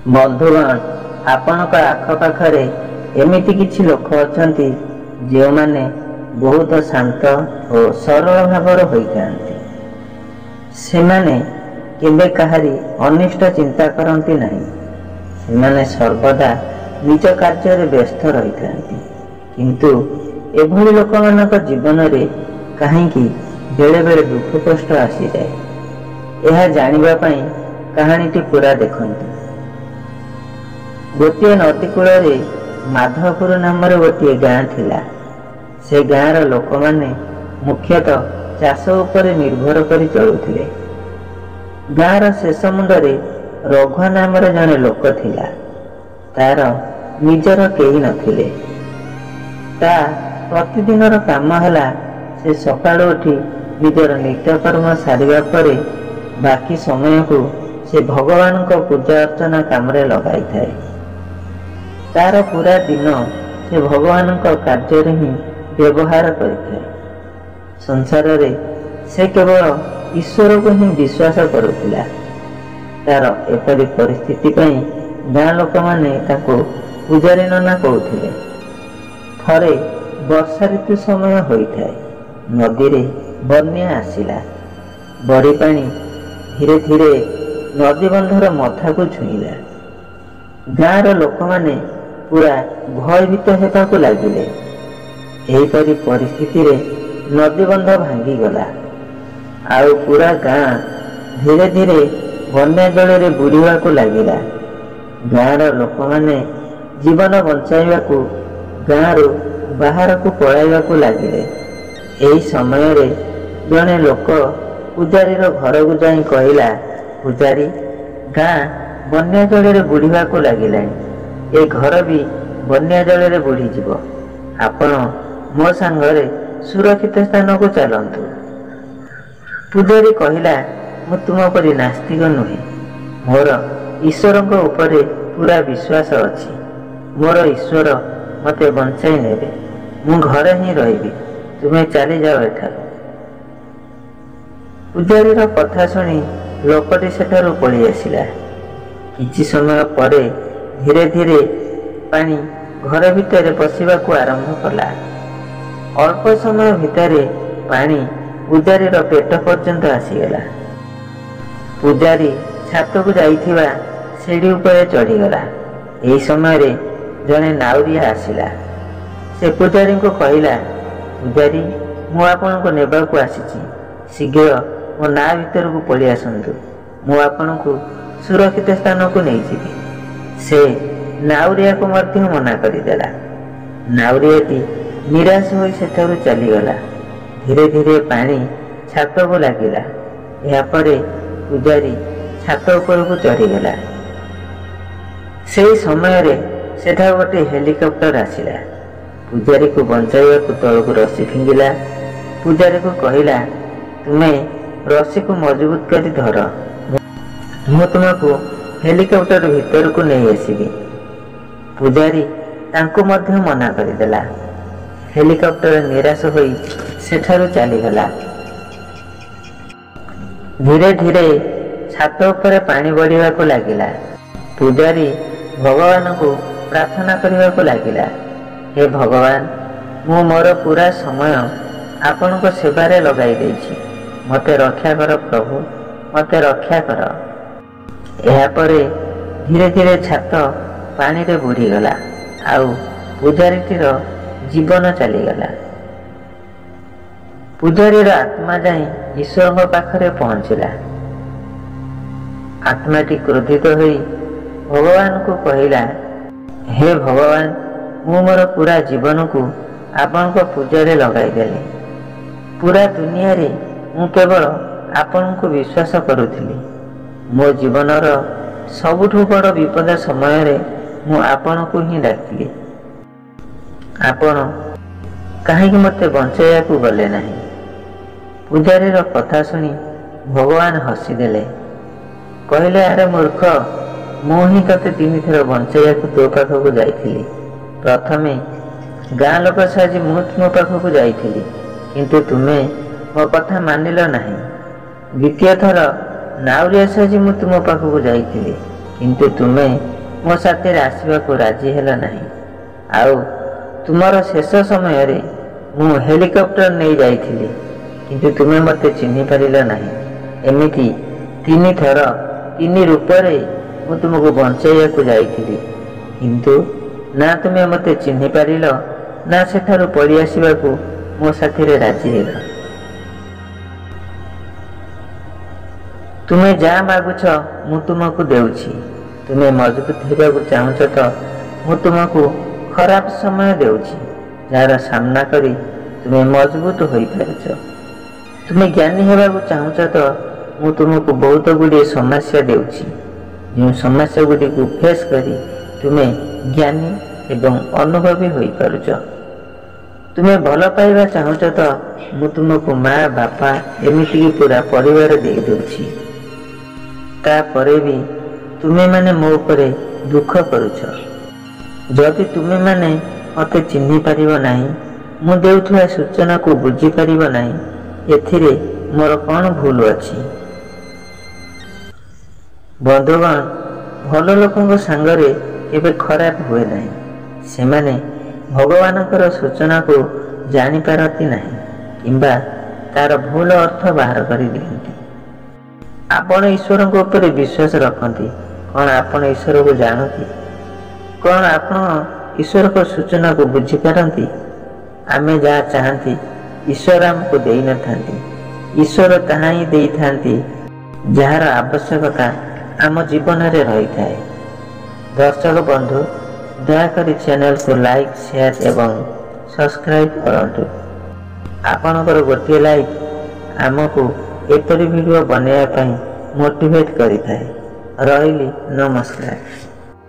बंधुगण आपणक आखपाखरे एमिति किछि लोक अछंती जेउमाने बहुत शांत और सरल भावर होइथांती। सेमाने केबे काहारी अनिष्ट चिंता करती नहीं। सेमाने सर्वदा निज कार्य व्यस्त रही थांती। किंतु एभली लोकमानक जीवन रे काहेकि बेले बेले दुख कष्ट आसी जाए। यह जानिबा पई कहानीटी पूरा देखंतु। गोटे नदी कूल माधवपुर नाम गोटे गाँ थिला। से गाँर लोक माने मुख्यतः चाष उपर निर्भर कर चलुथिले। गाँर शेष मुंडरे रघुआ नाम जड़े लोक थिला। तार निजर केही नथिले। ता प्रतिदिन काम हला से सकाळु उठी निजर नित्यकर्म सारिबा परे बाकी समय को से भगवान को पूजा अर्चना काम रे लगाई थाए। तार पूरा दिन से भगवान को कार्य ही व्यवहार करिଥାଏ। संसार रे से केवल ईश्वर को ही विश्वास करुथिला। तार एपरी परिस्थिति पई गाँ लोक माने ताको पूजारी नना कहूथिले। थरे वर्षा ऋतु समय होइଥାଏ। नदी रे बन्या आसिला। बड़ी पानी धीरे धीरे नदी बंधर मथा को छुईला। गाँर लोक माने पूरा भयभीत हेबाकू लागिले। एहीपरि परिस्थिति रे नदी बंध भांगी गला। आउ पूरा गाँ धीरे धीरे बन्या जल रे बुड़ीवाकू लागिला। गाँर लोक माने जीवन बंचाइबाकू गाँरु बाहर को पलाइबाकू लागिले। एही समय रे जने लोक पूजारीर घर को जाई कहिला, पूजारी गाँ बन्या जल रे बुड़ीवाकू लागिलानी। ए घर भी बन्या जल रे बुड़ी जीव। आपण मो सांगरे सुरक्षित स्थान को चलतु। पूजारी कहिला, मु तुम परि नास्तिक नुहे। मोर ईश्वर उपरे पूरा विश्वास अछि। मोर ईश्वर मते बंचाई नेबे। मु घरे ही रहिबी। तुमे चली जाओ एठारु। पूजारीर कथा सुनी लोकटी सेठारु पळी आसिला। किछि समय परे धीरे धीरे पानी घर भितर पशिबाकू आरंभ कला। अल्प समय भितर पानी पूजारीर पेट पर्यंत आसीगला। पूजारी छात को जाइथिबा सीढ़ी उपरे चढ़ीगला। एही समय रे जने नाउरिया आसिला। से पूजारी को कहिला, पूजारी मु आपन को नेबाकू आसीची। शीघ्र मो ना भीतर को पळी आसंतु। मु आपन को सुरक्षित स्थान को नहीं जीवी। से नाउरिया को मध्य मना करिदेला। नाउरियाटी निराश होई सेठारु चलीगला। धीरे धीरे पानी छात को लागिला। या परे पूजारी छात उपर को चढ़ीगला। से समय रे सेठा गोटे हेलिकॉप्टर आसिला। पूजारी को बंचाइबा को तल को रस्सी फिंगिला। पूजारी को कहिला, तुमे रस्सी को मजबूत करी धर। मु तुमको हेलिकॉप्टर भीतर को नहीं आसीबी। पूजारी तांको मध्य मना करिदेला। हेलिकॉप्टर निराश होई सेठारु चलीगला। धीरे धीरे छात उपरे पानी बढ़िबा को लागिला। पूजारी भगवान को प्रार्थना करबा को लागिला, हे भगवान, मु मोर पूरा समय आपन को सेवारे लगाई देछि। मते रक्षा कर प्रभु, मते रक्षा कर। या परे धीरे धीरे छात पानी रे बुड़ी गला। आउ पूजारीटीर जीवन चलीगला। पूजारीर आत्मा जाई ईश्वर पाखरे पहुंचला। आत्माटी क्रोधित होई भगवान को कहिला, हे भगवान, मु मोर पूरा जीवन को आपन को पूजारे लगाई देली। पूरा दुनिया रे मु केवल आपन को विश्वास करुथिली। मो जीवनर सबुठु बड़ विपद समय रे मु आपन को ही डाकिली। आपण काहेकि मते बंचाइया को गले नाही। पूजारीर कथा सुनी भगवान हसी देले। कहले, अरे मूर्ख, मु ही तते 3 थर बंचाइया को तो पाख को जाइथिली। प्रथमे गाँ लोक साजी मु तुम पाख को जाइथिली, किंतु तुमे मो कथा मानिल नाही। द्वितीय थर नाउरिया साजी मु तुम पाख को जाइथिली, किंतु तुमे ମୋ ସାଥିରେ ଆସିବାକୁ ରାଜି ହେଲ ନାହିଁ। ଆଉ ତୁମର ଶେଷ ସମୟରେ ମୁଁ ହେଲିକପ୍ଟର ନେଇ ଯାଇଥିଲି, କିନ୍ତୁ ତୁମେ ମୋତେ ଚିହ୍ନି ପାରିଲ ନାହିଁ। ଏମିତି 3 ଥର 3 ରୂପରେ ମୁଁ ତୁମକୁ ବଞ୍ଚାଇବାକୁ ଯାଇଥିଲି, କିନ୍ତୁ ନା ତୁମେ ମୋତେ ଚିହ୍ନି ପାରିଲ, ନା ସେଠାରୁ ପଳେଇ ଆସିବାକୁ ମୋ ସାଥିରେ ରାଜି ହେଲ। ତୁମେ ଯାହା ମାଗୁଛ ମୁଁ ତୁମକୁ ଦେଉଛି। ତୁମେ ମଜବୁତ ହେବାକୁ ଚାହୁଁଛ ତ ମୁଁ ତୁମକୁ ଖରାପ ସମୟ ଦେଉଛି, ଯାହାର ସାମ୍ନା କରି ତୁମେ ମଜବୁତ ହୋଇପାରୁଛ। ତୁମେ ଜ୍ଞାନୀ ହେବାକୁ ଚାହୁଁଛ ତ ମୁଁ ତୁମକୁ ବହୁତ ଗୁଡ଼ିଏ ସମସ୍ୟା ଦେଉଛି, ଯେଉଁ ସମସ୍ୟା ଗୁଡ଼ିକୁ ଫେସ୍ କରି ତୁମେ ଜ୍ଞାନୀ ଏବଂ ଅନୁଭବୀ ହୋଇପାରୁଛ। ତୁମେ ଭଲ ପାଇବା ଚାହୁଁଛ ତ ମୁଁ ତୁମକୁ ମା, ବାପା, ଏମିତିକି ପୁରା ପରିବାର ଦେଇଦେଉଛି। ତାପରେ ବି ତୁମେମାନେ ମୋ ଉପରେ ଦୁଃଖ କରୁଛ। ଯଦି ତୁମେମାନେ ମୋତେ ଚିହ୍ନି ପାରିବ ନାହିଁ, ମୁଁ ଦେଉଥିବା ସୂଚନାକୁ ବୁଝିପାରିବ ନାହିଁ, ଏଥିରେ ମୋର କ'ଣ ଭୁଲ ଅଛି? ବନ୍ଧୁଗଣ, ଭଲ ଲୋକଙ୍କ ସାଙ୍ଗରେ କେବେ ଖରାପ ହୁଏ ନାହିଁ। ସେମାନେ ଭଗବାନଙ୍କର ସୂଚନାକୁ ଜାଣିପାରନ୍ତି ନାହିଁ କିମ୍ବା ତାର ଭୁଲ ଅର୍ଥ ବାହାର କରିଦିଅନ୍ତି। ଆପଣ ଈଶ୍ୱରଙ୍କ ଉପରେ ବିଶ୍ୱାସ ରଖନ୍ତି। କ'ଣ ଆପଣ ଈଶ୍ୱରକୁ ଜାଣନ୍ତି? କ'ଣ ଆପଣ ଈଶ୍ୱରଙ୍କ ସୂଚନାକୁ ବୁଝିପାରନ୍ତି? ଆମେ ଯାହା ଚାହାନ୍ତି ଈଶ୍ୱର ଆମକୁ ଦେଇନଥାନ୍ତି। ଈଶ୍ୱର ତାହା ହିଁ ଦେଇଥାନ୍ତି ଯାହାର ଆବଶ୍ୟକତା ଆମ ଜୀବନରେ ରହିଥାଏ। ଦର୍ଶକ ବନ୍ଧୁ, ଦୟାକରି ଚ୍ୟାନେଲକୁ ଲାଇକ୍, ସେୟାର ଏବଂ ସବସ୍କ୍ରାଇବ୍ କରନ୍ତୁ। ଆପଣଙ୍କର ଗୋଟିଏ ଲାଇକ୍ ଆମକୁ ଏପରି ଭିଡ଼ିଓ ବନେଇବା ପାଇଁ ମୋଟିଭେଟ୍ କରିଥାଏ। ରହିଲି, ନମସ୍କାର।